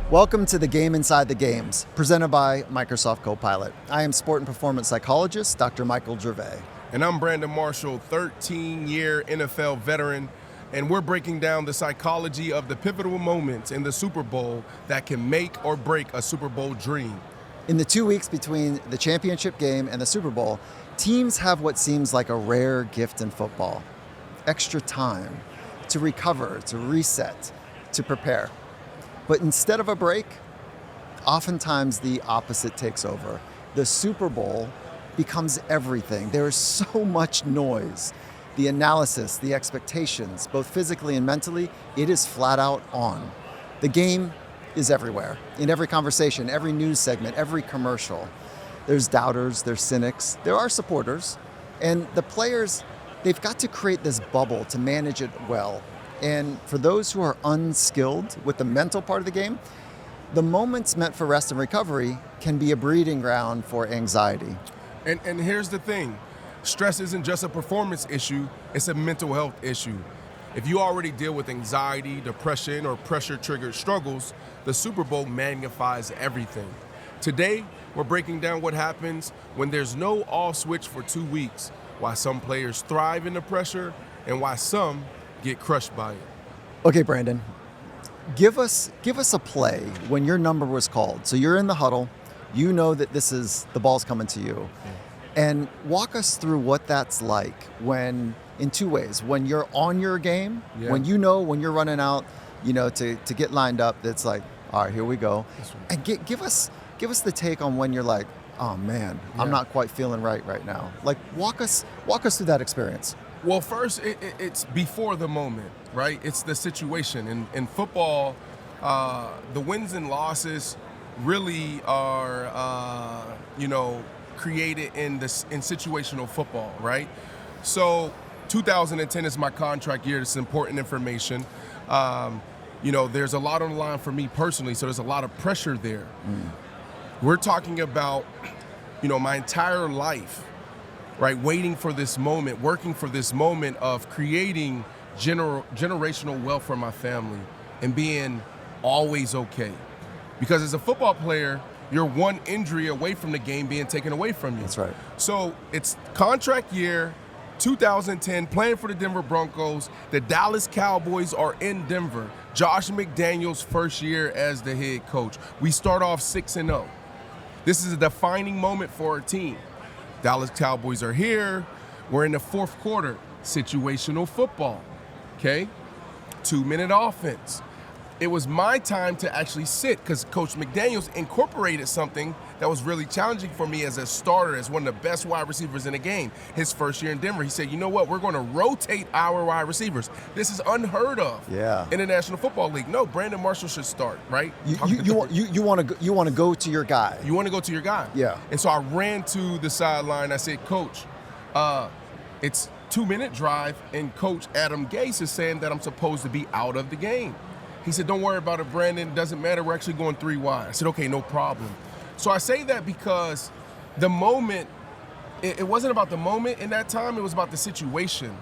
Welcome to the Game Inside the Games, presented by Microsoft Copilot. I am sport and performance psychologist, Dr. Michael Gervais. And I'm Brandon Marshall, 13-year NFL veteran, and we're breaking down the psychology of the pivotal moments in the Super Bowl that can make or break a Super Bowl dream. In the 2 weeks between the championship game and the Super Bowl, teams have what seems like a rare gift in football: extra time to recover, to reset, to prepare. But instead of a break, oftentimes the opposite takes over. The Super Bowl becomes everything. There is so much noise. The analysis, the expectations, both physically and mentally, it is flat out on. The game is everywhere, in every conversation, every news segment, every commercial. There's doubters, there's cynics, there are supporters, and the players, they've got to create this bubble to manage it well. And for those who are unskilled with the mental part of the game, the moments meant for rest and recovery can be a breeding ground for anxiety. And here's the thing. Stress isn't just a performance issue, it's a mental health issue. If you already deal with anxiety, depression, or pressure-triggered struggles, the Super Bowl magnifies everything. Today, we're breaking down what happens when there's no off switch for 2 weeks, why some players thrive in the pressure, and why some get crushed by it. Okay, Brandon, give us a play when your number was called. So you're in the huddle, you know that the ball's coming to you. And walk us through what that's like when, in two ways, when you're on your game, when when you're running out, to get lined up, that's like, all right, here we go. And give us the take on when you're like, oh man, I'm not quite feeling right now. Like walk us through that experience. Well, first, it's before the moment, right? It's the situation. In football, the wins and losses really are, created in situational football, right? So 2010 is my contract year. It's important information. There's a lot on the line for me personally, so there's a lot of pressure there. We're talking about, my entire life, right? Waiting for this moment, working for this moment of creating generational wealth for my family and being always okay. Because as a football player, you're one injury away from the game being taken away from you. That's right. So it's contract year, 2010, playing for the Denver Broncos. The Dallas Cowboys are in Denver. Josh McDaniels' first year as the head coach. We start off 6-0. This is a defining moment for our team. Dallas Cowboys are here. We're in the fourth quarter. Situational football, okay? 2-minute offense. It was my time to actually sit because Coach McDaniels incorporated something that was really challenging for me as a starter, as one of the best wide receivers in the game. His first year in Denver, he said, you know what, we're going to rotate our wide receivers. This is unheard of in the National Football League. No, Brandon Marshall should start, right? You want to go to your guy. You want to go to your guy. Yeah. And so I ran to the sideline. I said, Coach, it's 2-minute drive, and Coach Adam Gase is saying that I'm supposed to be out of the game. He said, don't worry about it, Brandon. It doesn't matter. We're actually going 3 wide. I said, okay, no problem. So I say that because the moment, it wasn't about the moment in that time. It was about the situation.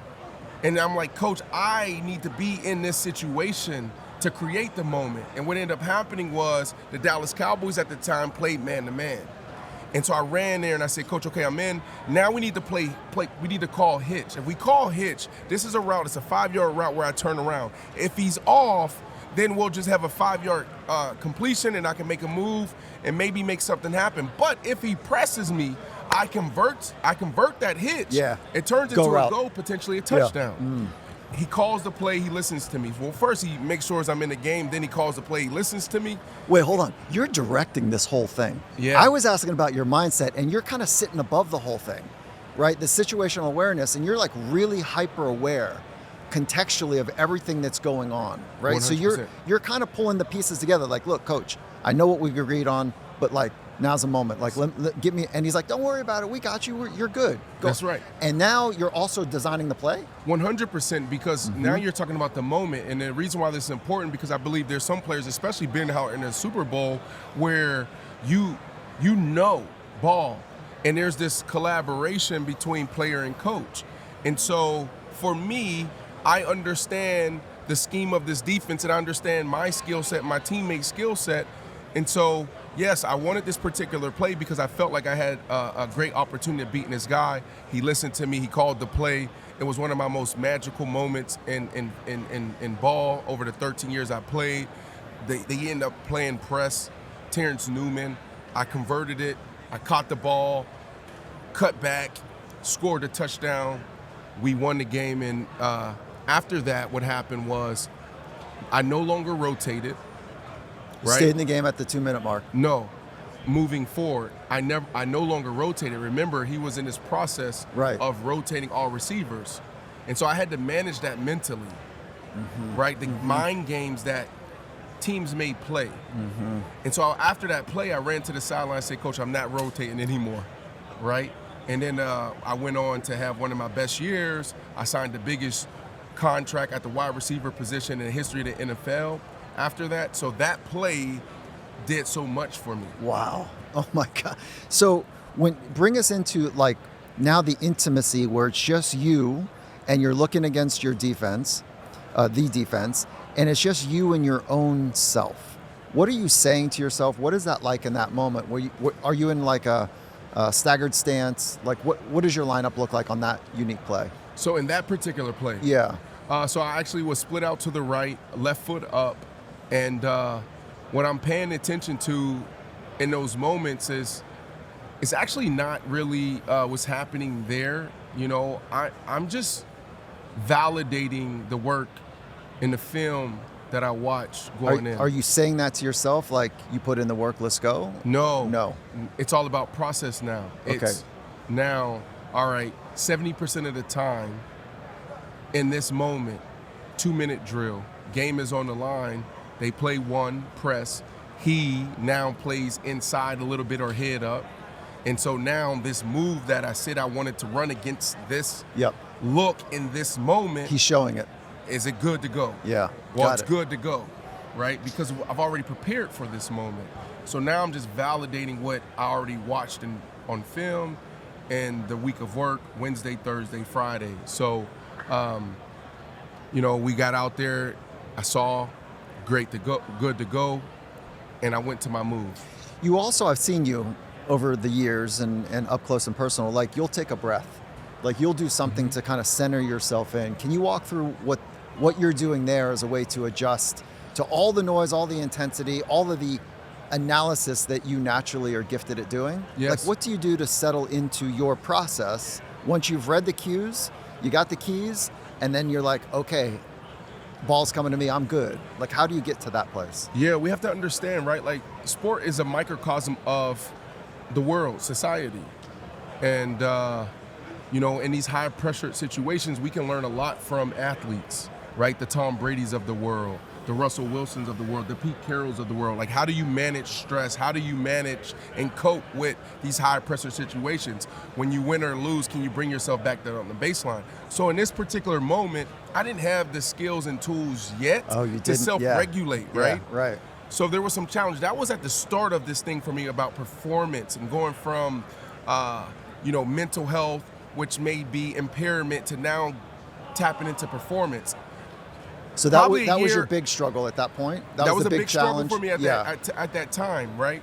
And I'm like, Coach, I need to be in this situation to create the moment. And what ended up happening was the Dallas Cowboys at the time played man-to-man. And so I ran there and I said, Coach, okay, I'm in. Now we need to play. We need to call hitch. If we call hitch, this is a route. It's a 5-yard route where I turn around. If he's off, then we'll just have a 5-yard completion and I can make a move and maybe make something happen. But if he presses me, I convert that hitch. Yeah. It turns into a goal, potentially a touchdown. He calls the play, he listens to me. Well, first he makes sure I'm in the game, then he calls the play, he listens to me. Wait, hold on. You're directing this whole thing. Yeah. I was asking about your mindset, and you're kind of sitting above the whole thing, right? The situational awareness, and you're like really hyper aware contextually of everything that's going on, right? 100%. So you're kind of pulling the pieces together. Like, look, Coach, I know what we've agreed on, but like now's the moment. Like, give me. And he's like, don't worry about it. We got you. You're good. Go. That's right. And now you're also designing the play. 100%, because now you're talking about the moment, and the reason why this is important because I believe there's some players, especially being out in the Super Bowl, where you know ball, and there's this collaboration between player and coach, and so for me, I understand the scheme of this defense, and I understand my skill set, my teammate's skill set. And so, yes, I wanted this particular play because I felt like I had a great opportunity of beating this guy. He listened to me. He called the play. It was one of my most magical moments in ball over the 13 years I played. They ended up playing press, Terrence Newman. I converted it. I caught the ball, cut back, scored a touchdown. We won the game. And after that, what happened was I no longer rotated. Right? Stayed in the game at the 2-minute mark. No. Moving forward, I no longer rotated. Remember, he was in this process of rotating all receivers. And so I had to manage that mentally, right? The mind games that teams may play. And so after that play, I ran to the sideline and said, Coach, I'm not rotating anymore, right? And then I went on to have one of my best years. I signed the biggest contract at the wide receiver position in the history of the NFL after that. So that play did so much for me. Wow. Oh my God. So bring us into like now the intimacy where it's just you and you're looking against your defense, the defense, and it's just you and your own self. What are you saying to yourself? What is that like in that moment? Are you in like a staggered stance? Like what does your lineup look like on that unique play? So in that particular play, yeah. So I actually was split out to the right, left foot up, and what I'm paying attention to in those moments is it's actually not really what's happening there. You know, I'm just validating the work in the film that I watch going in. Are you saying that to yourself, like you put in the work, let's go? No. It's all about process now. Okay. It's now, all right, 70% of the time in this moment, 2-minute drill, game is on the line, they play one press, he now plays inside a little bit or head up. And so now this move that I said I wanted to run against this look in this moment. He's showing it. Is it good to go? Yeah. Well, it's good to go, right? Because I've already prepared for this moment. So now I'm just validating what I already watched on film and the week of work, Wednesday, Thursday, Friday. So, we got out there. I saw good to go, and I went to my move. You also, I've seen you over the years and up close and personal, like you'll take a breath. Like you'll do something to kind of center yourself in. Can you walk through what you're doing there as a way to adjust to all the noise, all the intensity, all of the analysis that you naturally are gifted at doing? Yes. Like what do you do to settle into your process once you've read the cues, you got the keys, and then you're like, okay, ball's coming to me, I'm good. Like how do you get to that place? Yeah, we have to understand, right? Like sport is a microcosm of the world, society. And, in these high pressure situations, we can learn a lot from athletes, right? The Tom Brady's of the world, the Russell Wilsons of the world, the Pete Carrolls of the world. Like, how do you manage stress? How do you manage and cope with these high pressure situations? When you win or lose, can you bring yourself back there on the baseline? So in this particular moment, I didn't have the skills and tools yet to self-regulate, right? Yeah, right. So there was some challenge. That was at the start of this thing for me about performance and going from, mental health, which may be impairment, to now tapping into performance. So that was your big struggle at that point? That was a big challenge struggle for me at that time, right?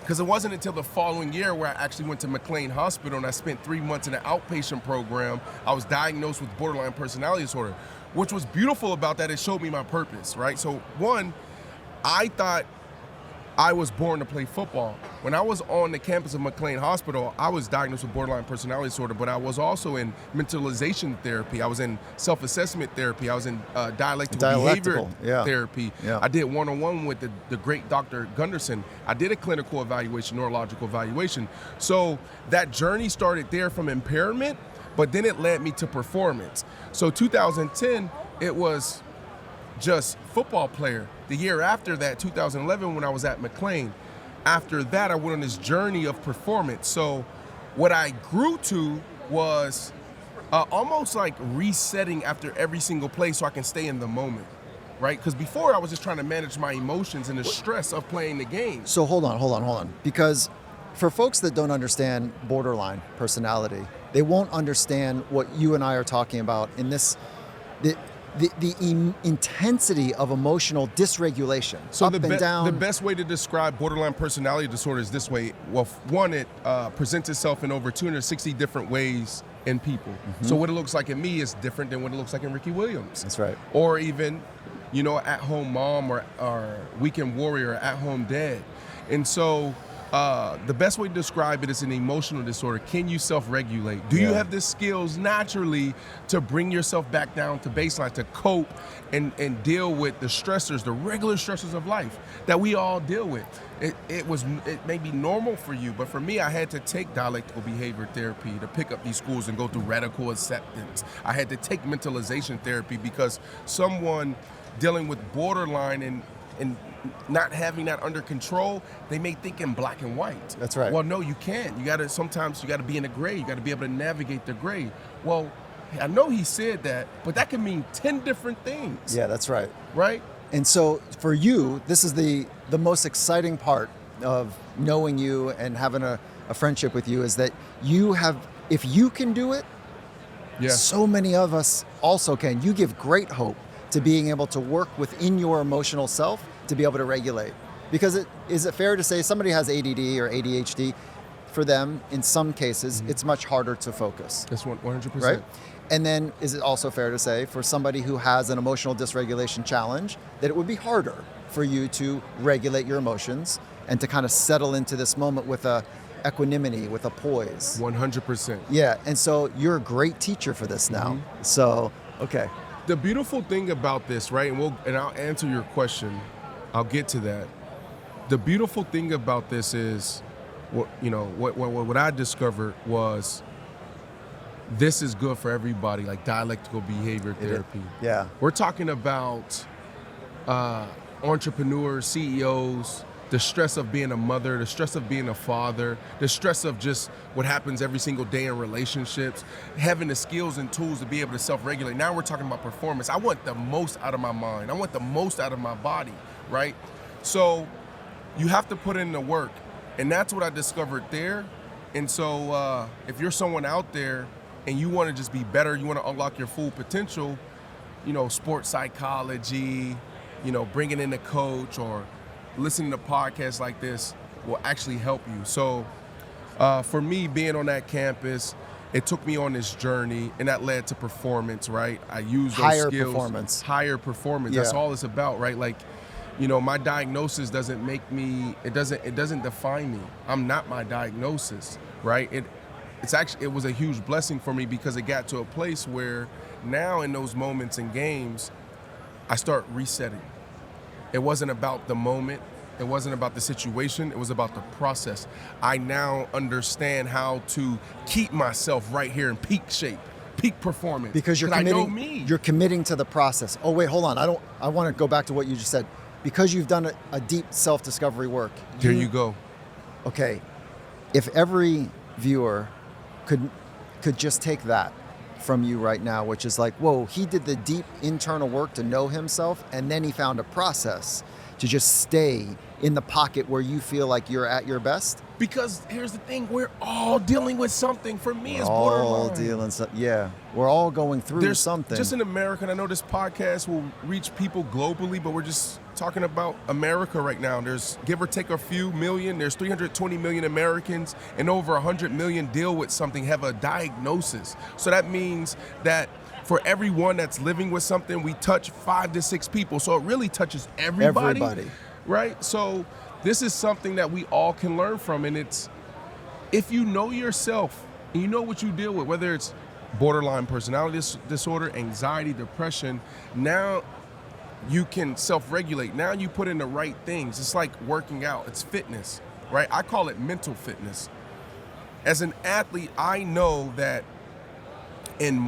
Because it wasn't until the following year where I actually went to McLean Hospital and I spent 3 months in an outpatient program. I was diagnosed with borderline personality disorder. Which was beautiful about that, it showed me my purpose, right? So one, I thought I was born to play football. When I was on the campus of McLean Hospital, I was diagnosed with borderline personality disorder, but I was also in mentalization therapy. I was in self-assessment therapy. I was in dialectical behavior therapy. Yeah. I did one-on-one with the great Dr. Gunderson. I did a clinical evaluation, neurological evaluation. So that journey started there from impairment, but then it led me to performance. So 2010, it was just football player. The year after that, 2011, when I was at McLean, after that, I went on this journey of performance. So what I grew to was almost like resetting after every single play so I can stay in the moment, right? Because before I was just trying to manage my emotions and the stress of playing the game. So hold on. Because for folks that don't understand borderline personality, they won't understand what you and I are talking about in this. the intensity of emotional dysregulation, So up and down. the best way to describe borderline personality disorder is this way. Well, one, it presents itself in over 260 different ways in people. So what it looks like in me is different than what it looks like in Ricky Williams. That's right. Or even, at-home mom or weekend warrior, at-home dad. And so the best way to describe it is an emotional disorder. Can you self-regulate? Do you have the skills naturally to bring yourself back down to baseline, to cope and deal with the stressors, the regular stressors of life that we all deal with? It may be normal for you, but for me, I had to take dialectical behavior therapy to pick up these schools and go through radical acceptance. I had to take mentalization therapy because someone dealing with borderline and not having that under control, they may think in black and white. That's right. Well, no, you can't. Sometimes you gotta be in the gray. You gotta be able to navigate the gray. Well, I know he said that, but that can mean 10 different things. Yeah, that's right. Right? And so for you, this is the most exciting part of knowing you and having a friendship with you, is that if you can do it, so many of us also can. You give great hope to being able to work within your emotional self to be able to regulate. Because is it fair to say somebody has ADD or ADHD, for them, in some cases, it's much harder to focus. That's 100%. Right? And then is it also fair to say for somebody who has an emotional dysregulation challenge that it would be harder for you to regulate your emotions and to kind of settle into this moment with a equanimity, with a poise? 100%. Yeah, and so you're a great teacher for this now. So, okay. The beautiful thing about this, right, and I'll answer your question. I'll get to that. The beautiful thing about this is, what I discovered was this is good for everybody, like dialectical behavior therapy. Yeah. We're talking about entrepreneurs, CEOs, the stress of being a mother, the stress of being a father, the stress of just what happens every single day in relationships, having the skills and tools to be able to self-regulate. Now we're talking about performance. I want the most out of my mind. I want the most out of my body, right? So you have to put in the work. And that's what I discovered there. And so if you're someone out there and you want to just be better, you want to unlock your full potential, sports psychology, bringing in a coach or listening to podcasts like this will actually help you. So for me, being on that campus, it took me on this journey, and that led to performance, right? I used those Higher skills. performance. Higher performance. Yeah. That's all it's about, right? Like, my diagnosis doesn't make me, it doesn't define me. I'm not my diagnosis, right? It was a huge blessing for me because it got to a place where now in those moments in games, I start resetting. It wasn't about the moment. It wasn't about the situation. It was about the process. I now understand how to keep myself right here in peak shape, peak performance. Because you're I know committing, me. you're committing to the process. Oh, wait, hold on. I want to go back to what you just said. Because you've done a deep self-discovery work. There you go. Okay, if every viewer could just take that from you right now, which is like, whoa, he did the deep internal work to know himself, and then he found a process to just stay in the pocket where you feel like you're at your best. Because here's the thing, we're all dealing with something. For me, it's all borderline. We're all going through There's something. Just in America, and I know this podcast will reach people globally, but we're just talking about America right now. There's, give or take a few million, there's 320 million Americans, and over 100 million deal with something, have a diagnosis. So that means that for everyone that's living with something, we touch 5 to 6 people. So it really touches everybody. Right? So this is something that we all can learn from. And it's, if you know yourself and you know what you deal with, whether it's borderline personality disorder, anxiety, depression, now you can self-regulate. Now you put in the right things. It's like working out. It's fitness, right? I call it mental fitness. As an athlete, I know that in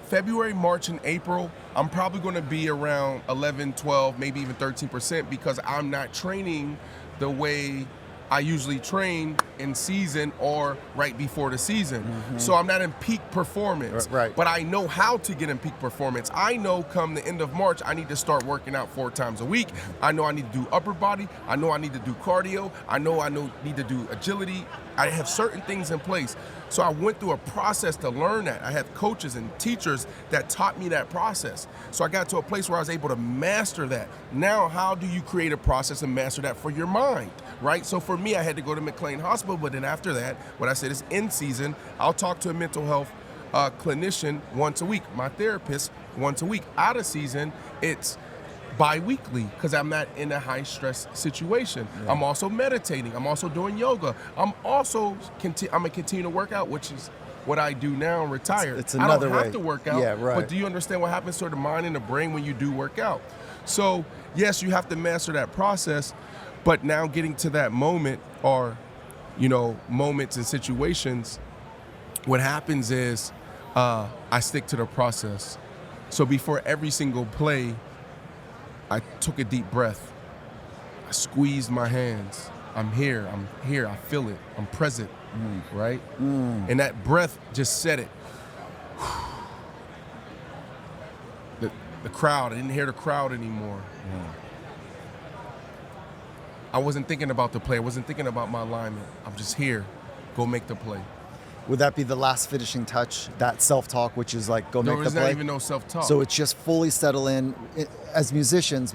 February, March, and April, I'm probably going to be around 11, 12, maybe even 13% because I'm not training the way I usually train in season or right before the season. So I'm not in peak performance. Right. But I know how to get in peak performance. I know come the end of March, I need to start working out 4 times a week. I know I need to do upper body. I know I need to do cardio. I know need to do agility. I have certain things in place. So I went through a process to learn that. I had coaches and teachers that taught me that process. So I got to a place where I was able to master that. Now, how do you create a process and master that for your mind, right? So for me, I had to go to McLean Hospital, but then after that, what I said is in season, I'll talk to a mental health clinician once a week, my therapist once a week. Out of season, it's bi-weekly because I'm not in a high stress situation. Yeah. I'm also meditating. I'm also doing yoga. I'm also gonna continue to work out, which is what I do now and retired. It's another way. I don't have to work out, yeah, right. But do you understand what happens to the mind and the brain when you do work out? So yes, you have to master that process, but now getting to that moment or, moments and situations, what happens is I stick to the process. So before every single play, I took a deep breath. I squeezed my hands. I'm here. I feel it. I'm present, right? And that breath just said it. The crowd, I didn't hear the crowd anymore. I wasn't thinking about the play. I wasn't thinking about my alignment. I'm just here. Go make the play. Would that be the last finishing touch, that self-talk, which is like, go make the play? No, there's not even no self-talk. So it's just fully settle in. As musicians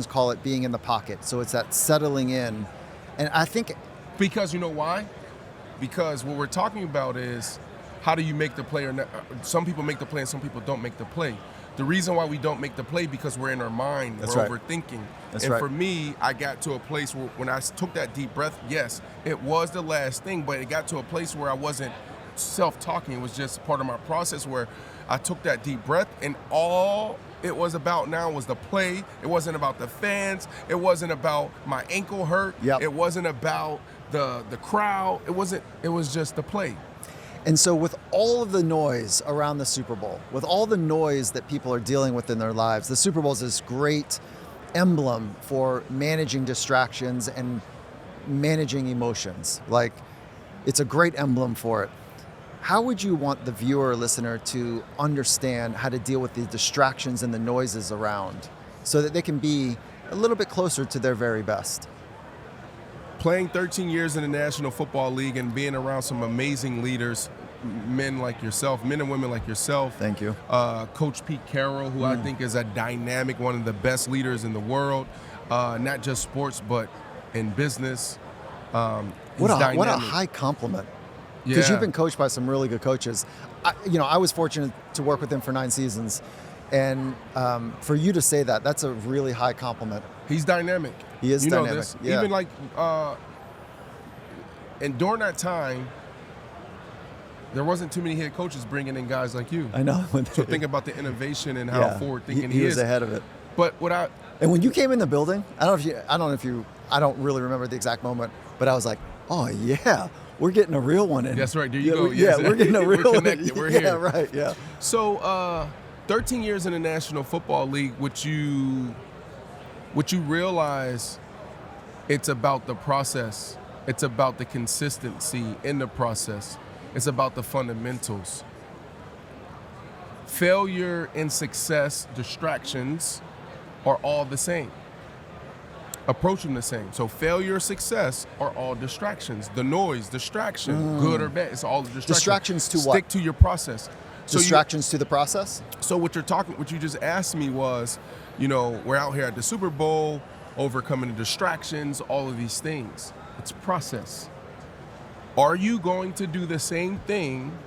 call it being in the pocket. So it's that settling in. And I think... Because you know why? Because what we're talking about is how do you make the play or not? Some people make the play and some people don't make the play. The reason why we don't make the play because we're in our mind, we're overthinking. And for me, I got to a place where when I took that deep breath, yes, it was the last thing, but it got to a place where I wasn't self-talking. It was just part of my process where I took that deep breath and all it was about now was the play. It wasn't about the fans. It wasn't about my ankle hurt. Yep. It wasn't about the crowd. It was just the play. And so with all of the noise around the Super Bowl, with all the noise that people are dealing with in their lives, the Super Bowl is this great emblem for managing distractions and managing emotions. Like, it's a great emblem for it. How would you want the viewer or listener to understand how to deal with the distractions and the noises around so that they can be a little bit closer to their very best? Playing 13 years in the National Football League and being around some amazing leaders, men like yourself, men and women like yourself. Thank you. Coach Pete Carroll, who I think is a dynamic, one of the best leaders in the world, not just sports, but in business. What a high compliment. Because you've been coached by some really good coaches. I was fortunate to work with him for 9 seasons. And for you to say that, that's a really high compliment. He's dynamic. He is dynamic. Know this. Yeah. Even like, and during that time, there wasn't too many head coaches bringing in guys like you. I know. So think about the innovation and how forward thinking he is. He was ahead of it. But and when you came in the building, I don't really remember the exact moment, but I was like, oh yeah, we're getting a real one in. That's right. There you go. We're getting a real one. We're connected. We're here. Yeah, right. Yeah. So, 13 years in the National Football League, what you realize, it's about the process. It's about the consistency in the process. It's about the fundamentals. Failure and success, distractions are all the same. Approach them the same. So failure, success are all distractions. The noise, distraction, good or bad, it's all distractions. Distractions to what? Stick to your process. Distractions to the process? So what you just asked me was, we're out here at the Super Bowl, overcoming the distractions, all of these things. It's process. Are you going to do the same thing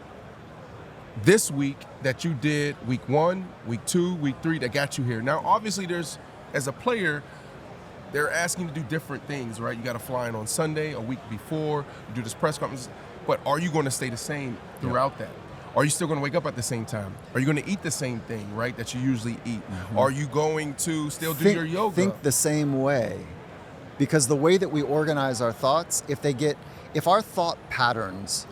this week that you did week 1, week 2, week 3 that got you here? Now, obviously, as a player, they're asking you to do different things, right? You got to fly in on Sunday, a week before, you do this press conference. But are you going to stay the same throughout that? Are you still going to wake up at the same time? Are you going to eat the same thing, right, that you usually eat? Are you going to still do your yoga? Think the same way. Because the way that we organize our thoughts, if our thought patterns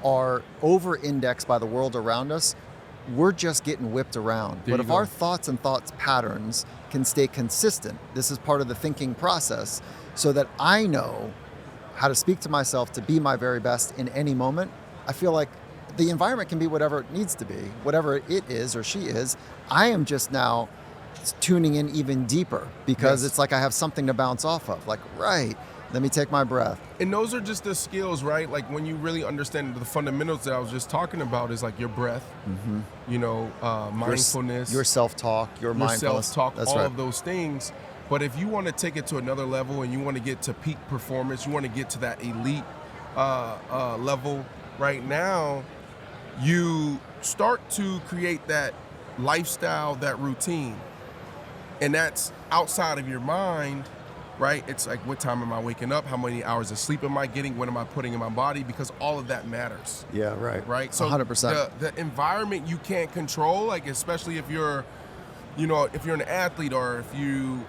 are over-indexed by the world around us, we're just getting whipped around. But if our thoughts and thoughts patterns can stay consistent, this is part of the thinking process, so that I know how to speak to myself to be my very best in any moment, I feel like the environment can be whatever it needs to be, whatever it is or she is. I am just now tuning in even deeper because it's like I have something to bounce off of. Like, right, let me take my breath. And those are just the skills, right? Like when you really understand the fundamentals that I was just talking about is like your breath, mindfulness, your self-talk, your mindfulness. Self-talk, That's all right. of those things. But if you want to take it to another level and you want to get to peak performance, you want to get to that elite level right now, you start to create that lifestyle, that routine. And that's outside of your mind, right? It's like, what time am I waking up? How many hours of sleep am I getting? What am I putting in my body? Because all of that matters. Yeah, right. Right? So 100%. the environment you can't control, like especially if you're if you're an athlete or if you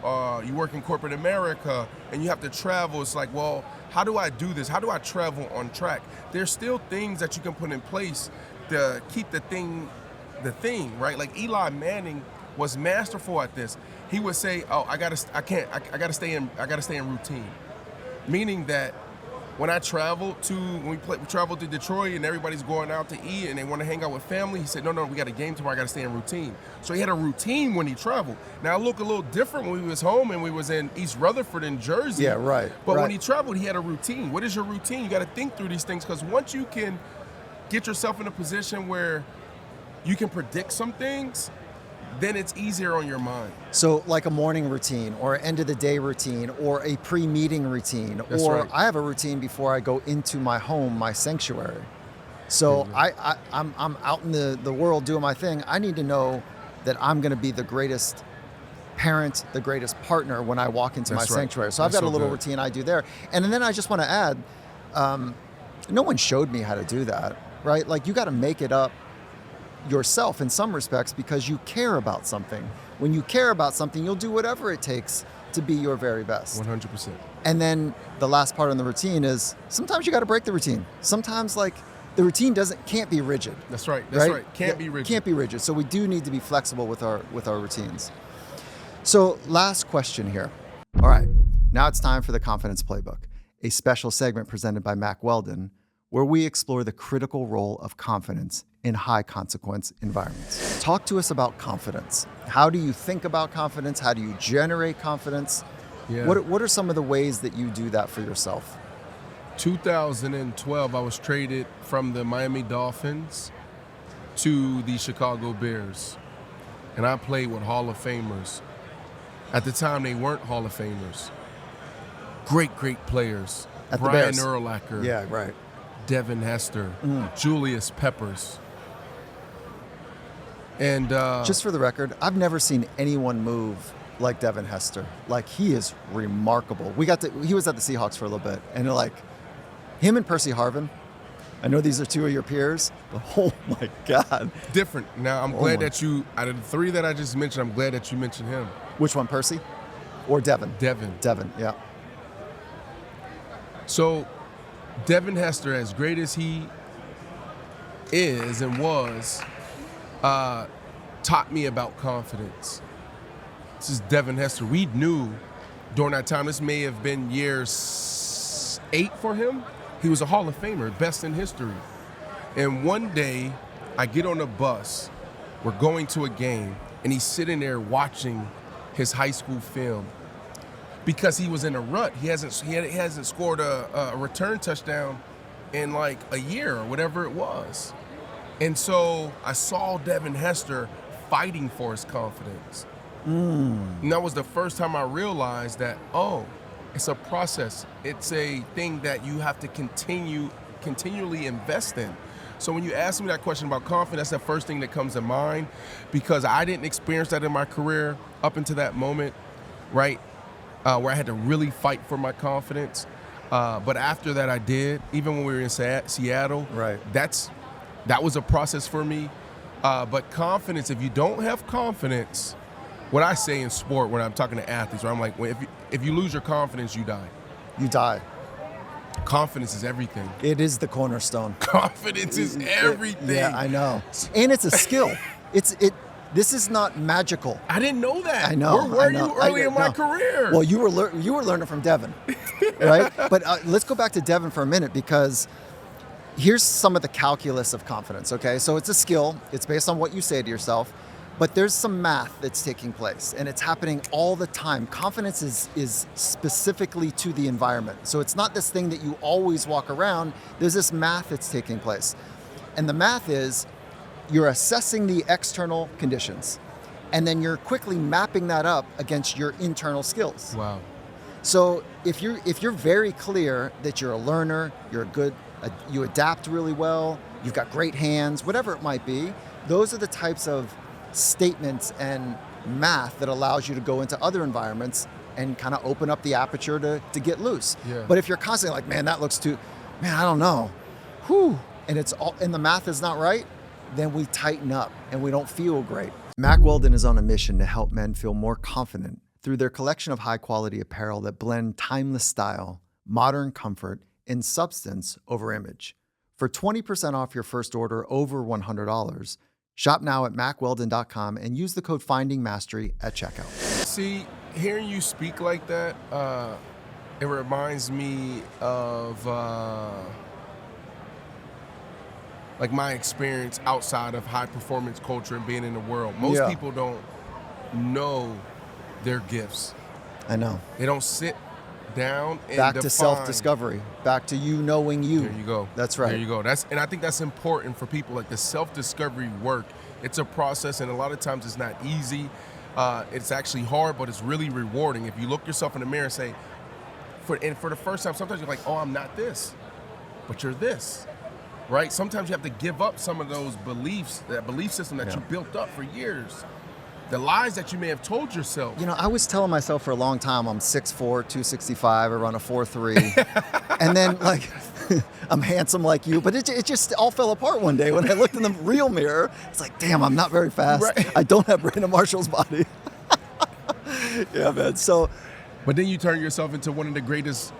work in corporate America and you have to travel, it's like, well, how do I do this? How do I travel on track? There's still things that you can put in place to keep the thing, right? Like Eli Manning was masterful at this. He would say, "Oh, I gotta stay in routine," meaning that when we traveled to Detroit and everybody's going out to eat and they want to hang out with family, he said, no, we got a game tomorrow, I got to stay in routine. So he had a routine when he traveled. Now, it looked a little different when we was home and we was in East Rutherford in Jersey. Yeah, right. But right. when he traveled, he had a routine. What is your routine? You got to think through these things because once you can get yourself in a position where you can predict some things, then it's easier on your mind. So like a morning routine or an end of the day routine or a pre-meeting routine. That's or right. I have a routine before I go into my home, my sanctuary. So I'm out in the world doing my thing. I need to know that I'm going to be the greatest parent, the greatest partner when I walk into my sanctuary. So I've got a little routine I do there. And then I just want to add, no one showed me how to do that, right? Like you got to make it up yourself in some respects because you care about something. When you care about something, you'll do whatever it takes to be your very best. 100%. And then the last part on the routine is sometimes you got to break the routine. Sometimes like the routine can't be rigid. That's right. Can't be rigid. Can't be rigid. So we do need to be flexible with our routines. So last question here. All right, now it's time for the Confidence Playbook, a special segment presented by Mac Weldon, where we explore the critical role of confidence in high consequence environments. Talk to us about confidence. How do you think about confidence? How do you generate confidence? Yeah. What are some of the ways that you do that for yourself? 2012, I was traded from the Miami Dolphins to the Chicago Bears. And I played with Hall of Famers. At the time, they weren't Hall of Famers. Great players. At the Brian Bears. Urlacher. Yeah, right. Devin Hester. Julius Peppers. And just for the record, I've never seen anyone move like Devin Hester. Like he is remarkable. He was at the Seahawks for a little bit, and like him and Percy Harvin. I know these are two of your peers, but oh my God. different. Now I'm glad that you, out of the three that I just mentioned, I'm glad that you mentioned him. Which one, Percy or Devin? Devin, yeah. So Devin Hester, as great as he is and was, taught me about confidence. This is Devin Hester. We knew during that time, this may have been year 8 for him. He was a Hall of Famer, best in history. And one day, I get on a bus, we're going to a game, and he's sitting there watching his high school film. Because he was in a rut. He hasn't scored a return touchdown in like a year or whatever it was. And so I saw Devin Hester fighting for his confidence. And that was the first time I realized that, it's a process. It's a thing that you have to continually invest in. So when you ask me that question about confidence, that's the first thing that comes to mind because I didn't experience that in my career up until that moment, right? Where I had to really fight for my confidence. But after that I did, even when we were in Seattle, right. That was a process for me. But confidence, if you don't have confidence, what I say in sport when I'm talking to athletes, where I'm like, if you lose your confidence, you die. You die. Confidence is everything. It is the cornerstone. Confidence is everything. Yeah, I know. And it's a skill. This is not magical. I didn't know that. I know. Where were you early in my no. career? Well, you were learning from Devin, right? But let's go back to Devin for a minute, because here's some of the calculus of confidence, okay? So it's a skill. It's based on what you say to yourself. But there's some math that's taking place, and it's happening all the time. Confidence is specifically to the environment. So it's not this thing that you always walk around. There's this math that's taking place. And the math is you're assessing the external conditions, and then you're quickly mapping that up against your internal skills. Wow. So if you're very clear that you're a learner, you're you adapt really well, you've got great hands, whatever it might be, those are the types of statements and math that allows you to go into other environments and kind of open up the aperture to get loose. Yeah. But if you're constantly like, man, that looks too, man, I don't know, and the math is not right, then we tighten up and we don't feel great. Mack Weldon is on a mission to help men feel more confident through their collection of high-quality apparel that blend timeless style, modern comfort, and substance over image. For 20% off your first order over $100, shop now at mackweldon.com and use the code FINDINGMASTERY at checkout. See, hearing you speak like that, it reminds me of like my experience outside of high performance culture and being in the world. Most people don't know their gifts. I know. They don't sit down and back define. To self-discovery, back to you knowing you. There you go. That's right. There you go. And I think that's important for people, like the self-discovery work. It's a process, and a lot of times it's not easy. It's actually hard, but it's really rewarding. If you look yourself in the mirror and say, for the first time, sometimes you're like, oh, I'm not this, but you're this, right? Sometimes you have to give up some of those beliefs, that belief system that you built up for years. The lies that you may have told yourself. You know, I was telling myself for a long time, I'm 6'4", 265, I run a 4'3", and then like, I'm handsome like you, but it just all fell apart one day when I looked in the real mirror. It's like, damn, I'm not very fast. Right. I don't have Brandon Marshall's body. Yeah, man. So. But then you turn yourself into one of the greatest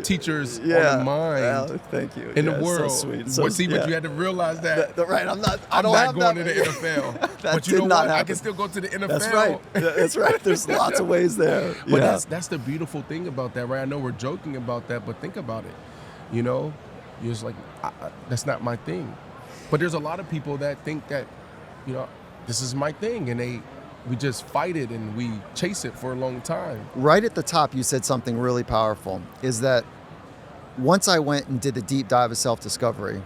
teachers on the mind thank you. in the world. So sweet. But you had to realize that. Right, I'm not going to the NFL. But you know what? I can still go to the NFL. That's right. That's right. There's lots of ways there. But that's the beautiful thing about that, right? I know we're joking about that, but think about it. You know, you're just like, that's not my thing. But there's a lot of people that think that, you know, this is my thing, and we just fight it and we chase it for a long time. Right at the top, you said something really powerful, is that once I went and did the deep dive of self-discovery,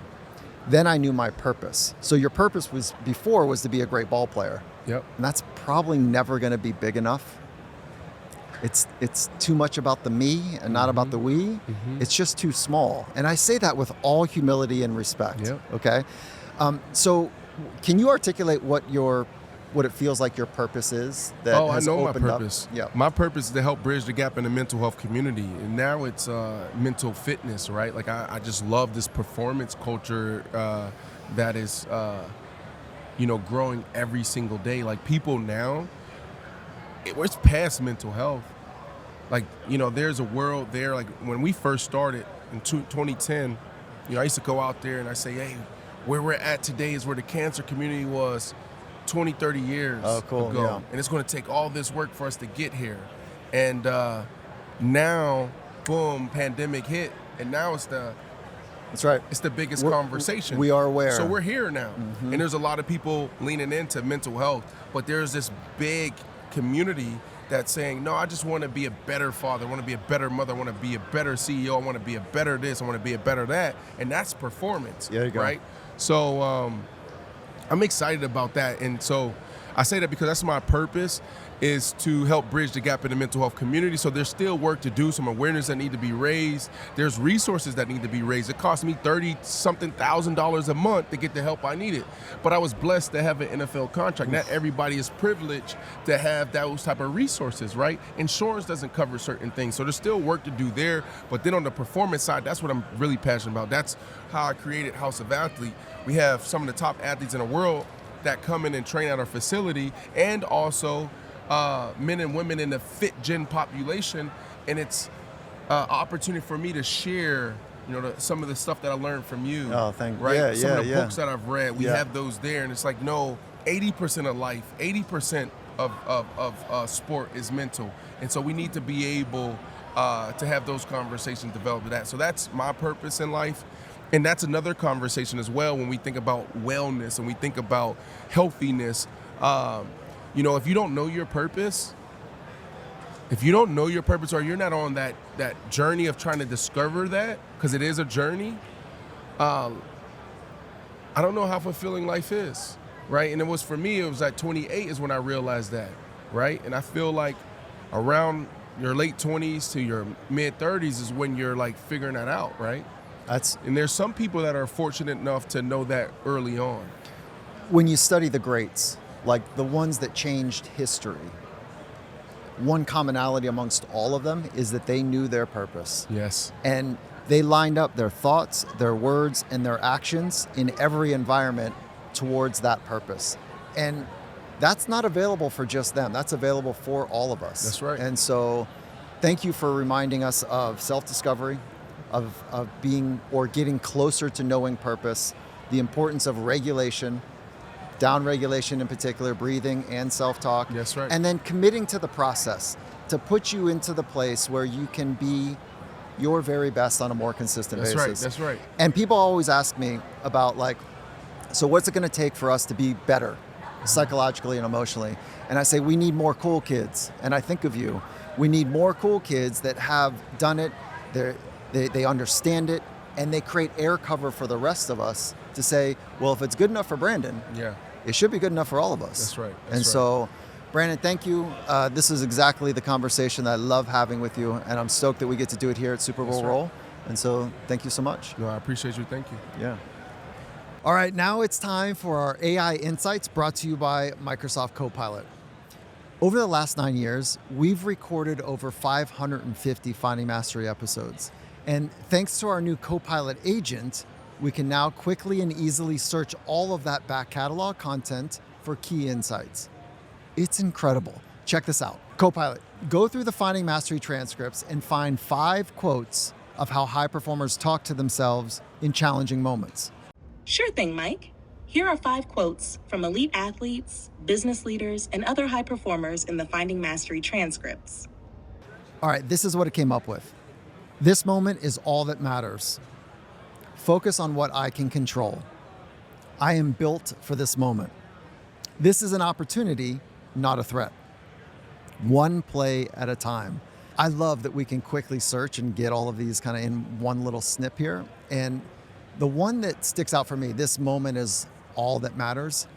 then I knew my purpose. So your purpose was to be a great ball player. Yep. And that's probably never going to be big enough. It's too much about the me and not about the we. Mm-hmm. It's just too small. And I say that with all humility and respect. Yep. Okay. So can you articulate what it feels like your purpose is? That has I know opened my purpose. Up? Yeah. My purpose is to help bridge the gap in the mental health community. And now it's mental fitness, right? Like I just love this performance culture that is, growing every single day. Like people now, it's past mental health. Like, there's a world there. Like when we first started in 2010, I used to go out there and I say, hey, where we're at today is where the cancer community was 20, 30 years ago. Yeah. And it's going to take all this work for us to get here. And now, boom, pandemic hit. And now that's right. It's the biggest conversation. We are aware. So we're here now. Mm-hmm. And there's a lot of people leaning into mental health. But there's this big community that's saying, no, I just want to be a better father. I want to be a better mother. I want to be a better CEO. I want to be a better this. I want to be a better that. And that's performance. There you go. Right? So I'm excited about that. And so I say that because that's my purpose, is to help bridge the gap in the mental health community. So there's still work to do, some awareness that need to be raised. There's resources that need to be raised. It cost me $30-something thousand a month to get the help I needed. But I was blessed to have an NFL contract. Not everybody is privileged to have those type of resources, right? Insurance doesn't cover certain things. So there's still work to do there. But then on the performance side, that's what I'm really passionate about. That's how I created House of Athlete. We have some of the top athletes in the world that come in and train at our facility, and also men and women in the fit gen population, and it's an opportunity for me to share, some of the stuff that I learned from you. Oh, thank you. Right? Yeah, some of the books that I've read, we Yeah. have those there, and it's like, no, 80% of life, 80% of sport is mental. And so we need to be able to have those conversations, develop that. So that's my purpose in life. And that's another conversation as well when we think about wellness and we think about healthiness. If you don't know your purpose, or you're not on that journey of trying to discover that, because it is a journey, I don't know how fulfilling life is, right? And for me, it was at 28 is when I realized that, right? And I feel like around your late 20s to your mid 30s is when you're like figuring that out, right? And there's some people that are fortunate enough to know that early on. When you study the greats, like the ones that changed history, one commonality amongst all of them is that they knew their purpose. Yes. And they lined up their thoughts, their words, and their actions in every environment towards that purpose. And that's not available for just them. That's available for all of us. That's right. And so thank you for reminding us of self-discovery, of being or getting closer to knowing purpose, the importance of regulation, down regulation in particular, breathing and self-talk. That's right. And then committing to the process to put you into the place where you can be your very best on a more consistent basis. That's right. And people always ask me about so what's it going to take for us to be better psychologically and emotionally? And I say, we need more cool kids. And I think of you. We need more cool kids that have done it, they understand it, and they create air cover for the rest of us to say, well, if it's good enough for Brandon, it should be good enough for all of us. That's right. So, Brandon, thank you. This is exactly the conversation that I love having with you, and I'm stoked that we get to do it here at Super Bowl Roll. And so, thank you so much. No, I appreciate you. Thank you. Yeah. All right, now it's time for our AI Insights brought to you by Microsoft Copilot. Over the last 9 years, we've recorded over 550 Finding Mastery episodes. And thanks to our new Copilot agent, we can now quickly and easily search all of that back catalog content for key insights. It's incredible. Check this out. Copilot, go through the Finding Mastery transcripts and find 5 quotes of how high performers talk to themselves in challenging moments. Sure thing, Mike. Here are 5 quotes from elite athletes, business leaders, and other high performers in the Finding Mastery transcripts. All right, this is what it came up with. This moment is all that matters. Focus on what I can control. I am built for this moment. This is an opportunity, not a threat. One play at a time. I love that we can quickly search and get all of these kind of in one little snip here. And the one that sticks out for me, this moment is all that matters.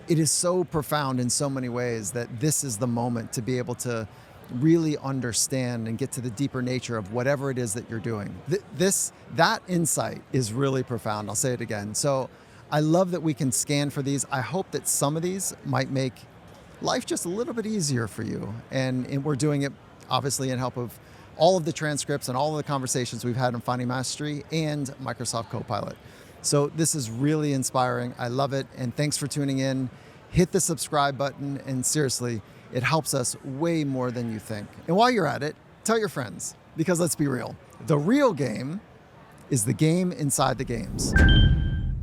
It is so profound in so many ways that this is the moment to be able to really understand and get to the deeper nature of whatever it is that you're doing. That insight is really profound. I'll say it again. So I love that we can scan for these. I hope that some of these might make life just a little bit easier for you. And we're doing it obviously in help of all of the transcripts and all of the conversations we've had in Finding Mastery and Microsoft Copilot. So this is really inspiring. I love it. And thanks for tuning in. Hit the subscribe button. And seriously, it helps us way more than you think. And while you're at it, tell your friends, because let's be real. The real game is the game inside the games.